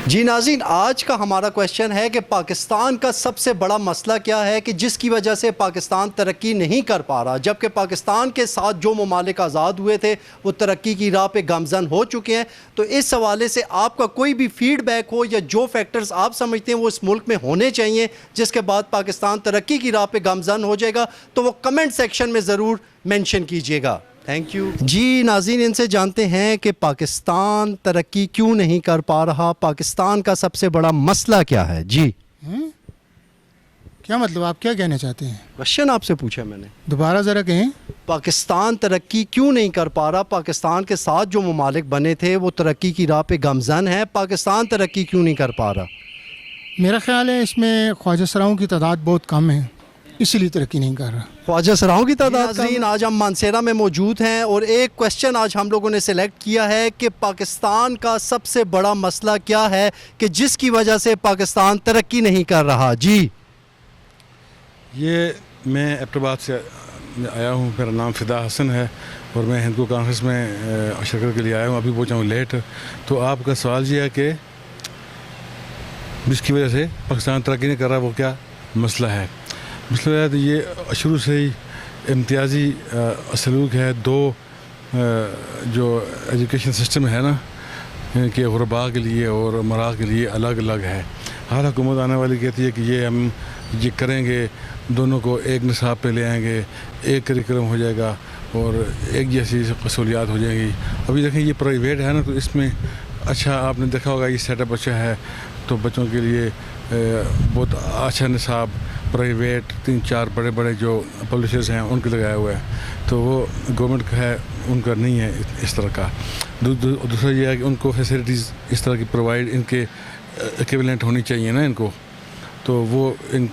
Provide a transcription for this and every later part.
جی ناظرین، آج کا ہمارا کویشچن ہے کہ پاکستان کا سب سے بڑا مسئلہ کیا ہے کہ جس کی وجہ سے پاکستان ترقی نہیں کر پا رہا، جبکہ پاکستان کے ساتھ جو ممالک آزاد ہوئے تھے وہ ترقی کی راہ پہ گامزن ہو چکے ہیں۔ تو اس حوالے سے آپ کا کوئی بھی فیڈ بیک ہو یا جو فیکٹرز آپ سمجھتے ہیں وہ اس ملک میں ہونے چاہیے جس کے بعد پاکستان ترقی کی راہ پہ گامزن ہو جائے گا، تو وہ کمنٹ سیکشن میں ضرور مینشن کیجئے گا۔ Thank you. جی ناظرین، ان سے جانتے ہیں کہ پاکستان ترقی کیوں نہیں کر پا رہا، پاکستان کا سب سے بڑا مسئلہ کیا ہے؟ جی کیا مطلب، آپ کیا کہنا چاہتے ہیں؟ کوشچن آپ سے پوچھا میں نے، دوبارہ ذرا کہیں۔ پاکستان ترقی کیوں نہیں کر پا رہا، پاکستان کے ساتھ جو ممالک بنے تھے وہ ترقی کی راہ پہ گامزن ہے، پاکستان ترقی کیوں نہیں کر پا رہا؟ میرا خیال ہے اس میں خواجہ سراؤں کی تعداد بہت کم ہے، اسی لیے ترقی نہیں کر رہا۔ خواجہ سراؤں کی تعداد؟ آج ہم مانسیرا میں موجود ہیں اور ایک کویشچن آج ہم لوگوں نے سلیکٹ کیا ہے کہ پاکستان کا سب سے بڑا مسئلہ کیا ہے کہ جس کی وجہ سے پاکستان ترقی نہیں کر رہا۔ جی یہ میں ایبٹ آباد سے آیا ہوں، میرا نام فدا حسن ہے اور میں ہندکو کانفرنس میں شرکت کے لیے آیا ہوں، ابھی پہنچا ہوں لیٹ۔ تو آپ کا سوال یہ ہے کہ جس کی وجہ سے پاکستان ترقی نہیں کر رہا وہ کیا مسئلہ ہے؟ مسئلہ ہے تو یہ شروع سے ہی امتیازی سلوک ہے، دو جو ایجوکیشن سسٹم ہے نا کہ غرباء کے لیے اور امراء کے لیے الگ الگ ہے۔ ہر حکومت آنے والی کہتی ہے کہ ہم یہ کریں گے، دونوں کو ایک نصاب پہ لے آئیں گے، ایک کریکولم ہو جائے گا اور ایک جیسی قصولیات ہو جائیں گی۔ ابھی دیکھیں یہ پرائیویٹ ہے نا، تو اس میں اچھا آپ نے دیکھا ہوگا یہ سیٹ اپ اچھا ہے، تو بچوں کے لیے بہت اچھا نصاب پرائیویٹ 3-4 بڑے بڑے جو پبلشرز ہیں ان کے لگایا ہوا ہے، تو وہ گورنمنٹ کا ہے، ان کا نہیں ہے اس طرح کا۔ دوسرا یہ ہے کہ ان کو فیسلٹیز اس طرح کی پرووائڈ ان کے ایکویلنٹ ہونی چاہیے نا ان کو، تو وہ ان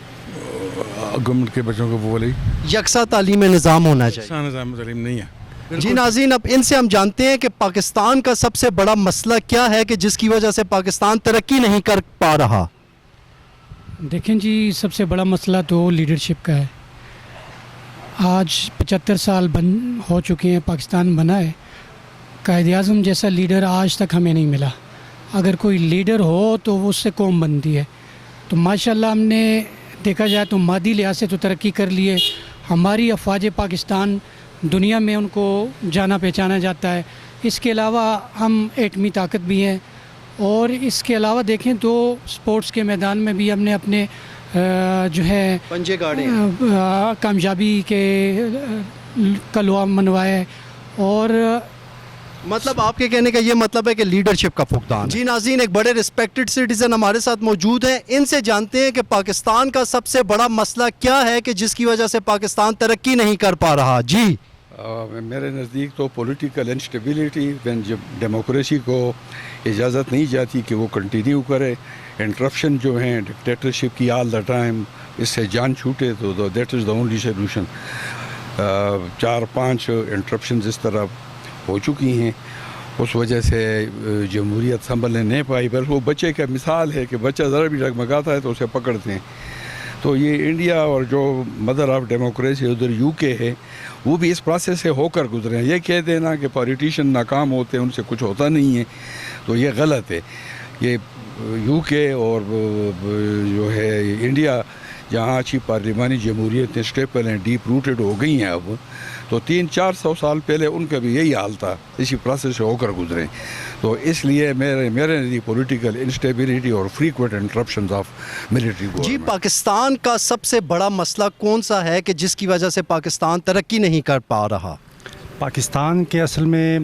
گورنمنٹ کے بچوں کو وہ والی یکساں تعلیمی نظام ہونا چاہیے، یکساں نظام تعلیم نہیں ہے۔ جی ناظرین، اب ان سے ہم جانتے ہیں کہ پاکستان کا سب سے بڑا مسئلہ کیا ہے کہ جس کی وجہ سے پاکستان ترقی نہیں کر پا رہا۔ دیکھیں جی، سب سے بڑا مسئلہ تو لیڈرشپ کا ہے۔ آج 75 سال ہو چکے ہیں پاکستان بنا ہے، قائد اعظم جیسا لیڈر آج تک ہمیں نہیں ملا۔ اگر کوئی لیڈر ہو تو وہ اس سے قوم بنتی ہے۔ تو ماشاءاللہ ہم نے دیکھا جائے تو مادی لحاظ سے تو ترقی کر لی ہے، ہماری افواج پاکستان دنیا میں ان کو جانا پہچانا جاتا ہے۔ اس کے علاوہ ہم ایٹمی طاقت بھی ہیں، اور اس کے علاوہ دیکھیں تو سپورٹس کے میدان میں بھی ہم نے اپنے جو ہے پنجے گاڑے کامیابی کے کلوا منوایا ہے۔ اور مطلب آپ کے کہنے کا یہ مطلب ہے کہ لیڈرشپ کا فقدان۔ جی ناظرین، ایک بڑے ریسپیکٹڈ سٹیزن ہمارے ساتھ موجود ہیں، ان سے جانتے ہیں کہ پاکستان کا سب سے بڑا مسئلہ کیا ہے کہ جس کی وجہ سے پاکستان ترقی نہیں کر پا رہا۔ جی میرے نزدیک تو پولیٹیکل انسٹیبلٹی، جب ڈیموکریسی کو اجازت نہیں جاتی کہ وہ کنٹینیو کرے، انٹرپشن جو ہیں ڈکٹیٹرشپ کی آل دا ٹائم، اس سے جان چھوٹے تو that is the only solution. 4-5 interruptions اس طرح ہو چکی ہیں، اس وجہ سے جمہوریت سنبھلنے نہیں پائی۔ بلکہ وہ بچے کا مثال ہے کہ بچہ ذرا بھی ڈگمگاتا ہے تو اسے پکڑتے ہیں۔ تو یہ انڈیا اور جو مدر آف ڈیموکریسی ادھر یو کے ہے، وہ بھی اس پروسیس سے ہو کر گزرے ہیں۔ یہ کہہ دینا کہ پولیٹیشین ناکام ہوتے ہیں، ان سے کچھ ہوتا نہیں ہے، تو یہ غلط ہے۔ یہ یو کے اور جو ہے انڈیا، جہاں اچھی پارلیمانی جمہوریت اسٹیبل ہیں، ڈیپ روٹڈ ہو گئی ہیں اب، تو 300-400 سال پہلے ان کا بھی یہی حال تھا، اسی پروسیس سے ہو کر گزرے۔ تو اس لیے میرے نزدیک پولیٹیکل انسٹیبلٹی اور frequent interruptions of military government. جی، پاکستان کا سب سے بڑا مسئلہ کون سا ہے کہ جس کی وجہ سے پاکستان ترقی نہیں کر پا رہا؟ پاکستان کے اصل میں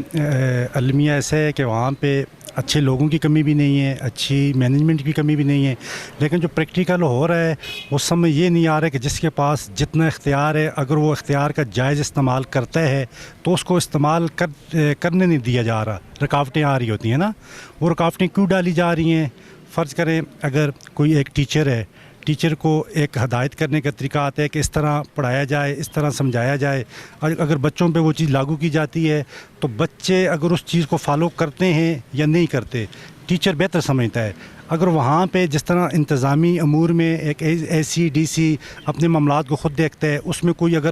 المیہ ایسا ہے کہ وہاں پہ اچھے لوگوں کی کمی بھی نہیں ہے، اچھی مینجمنٹ کی کمی بھی نہیں ہے، لیکن جو پریکٹیکل ہو رہا ہے اس سمجھ یہ نہیں آ رہا ہے کہ جس کے پاس جتنا اختیار ہے اگر وہ اختیار کا جائز استعمال کرتا ہے تو اس کو استعمال کرنے نہیں دیا جا رہا۔ رکاوٹیں آ رہی ہوتی ہیں نا، وہ رکاوٹیں کیوں ڈالی جا رہی ہیں؟ فرض کریں اگر کوئی ایک ٹیچر ہے، ٹیچر کو ایک ہدایت کرنے کا طریقہ آتا ہے کہ اس طرح پڑھایا جائے، اس طرح سمجھایا جائے، اور اگر بچوں پہ وہ چیز لاگو کی جاتی ہے تو بچے اگر اس چیز کو فالو کرتے ہیں یا نہیں کرتے، ٹیچر بہتر سمجھتا ہے۔ اگر وہاں پہ جس طرح انتظامی امور میں ایک ایسی ڈی سی اپنے معاملات کو خود دیکھتا ہے، اس میں کوئی اگر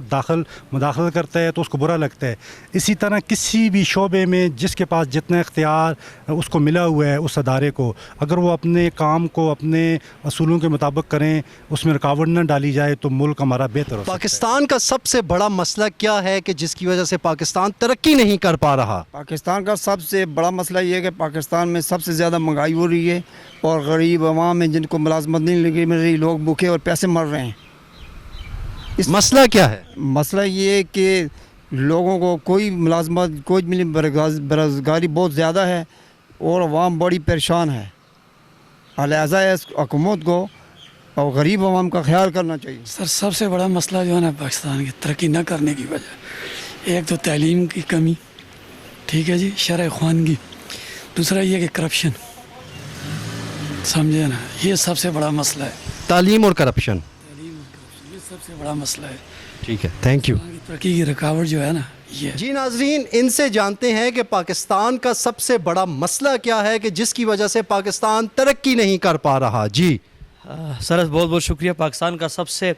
مداخلت کرتا ہے تو اس کو برا لگتا ہے، اسی طرح کسی بھی شعبے میں جس کے پاس جتنا اختیار اس کو ملا ہوا ہے اس ادارے کو، اگر وہ اپنے کام کو اپنے اصولوں کے مطابق کریں، اس میں رکاوٹ نہ ڈالی جائے تو ملک ہمارا بہتر ہو سکتا ہے۔ پاکستان کا سب سے بڑا مسئلہ کیا ہے کہ جس کی وجہ سے پاکستان ترقی نہیں کر پا رہا؟ پاکستان کا سب سے بڑا مسئلہ یہ ہے کہ پاکستان میں سب سے زیادہ مہنگائی ہو رہی ہے اور غریب عوام میں جن کو ملازمت نہیں مل رہی، لوگ بھوکے اور پیسے مر رہے ہیں۔ مسئلہ کیا ہے؟ مسئلہ یہ ہے کہ لوگوں کو کوئی ملازمت کوئی ملی، بےروزگاری بہت زیادہ ہے اور عوام بڑی پریشان ہے۔ لہٰذا اس حکومت کو اور غریب عوام کا خیال کرنا چاہیے۔ سر سب سے بڑا مسئلہ جو ہے نا پاکستان کی ترقی نہ کرنے کی وجہ، ایک تو تعلیم کی کمی، ٹھیک ہے جی، شرع خوانگی، دوسرا یہ کہ کرپشن، سمجھے نا، یہ سب سے بڑا مسئلہ ہے۔ تعلیم اور کرپشن، یہ سب سے بڑا مسئلہ ہے۔ ٹھیک ہے، تھینک یو۔ ترقی کی رکاوٹ جو ہے نا یہ۔ جی ناظرین، ان سے جانتے ہیں کہ پاکستان کا سب سے بڑا مسئلہ کیا ہے کہ جس کی وجہ سے پاکستان ترقی نہیں کر پا رہا۔ جی سر بہت بہت شکریہ۔ پاکستان کا سب سے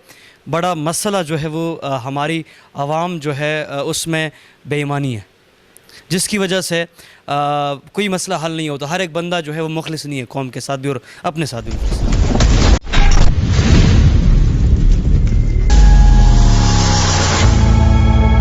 بڑا مسئلہ جو ہے وہ ہماری عوام جو ہے اس میں بے ایمانی ہے، جس کی وجہ سے کوئی مسئلہ حل نہیں ہوتا۔ ہر ایک بندہ جو ہے وہ مخلص نہیں ہے، قوم کے ساتھ بھی اور اپنے ساتھ بھی مخلص۔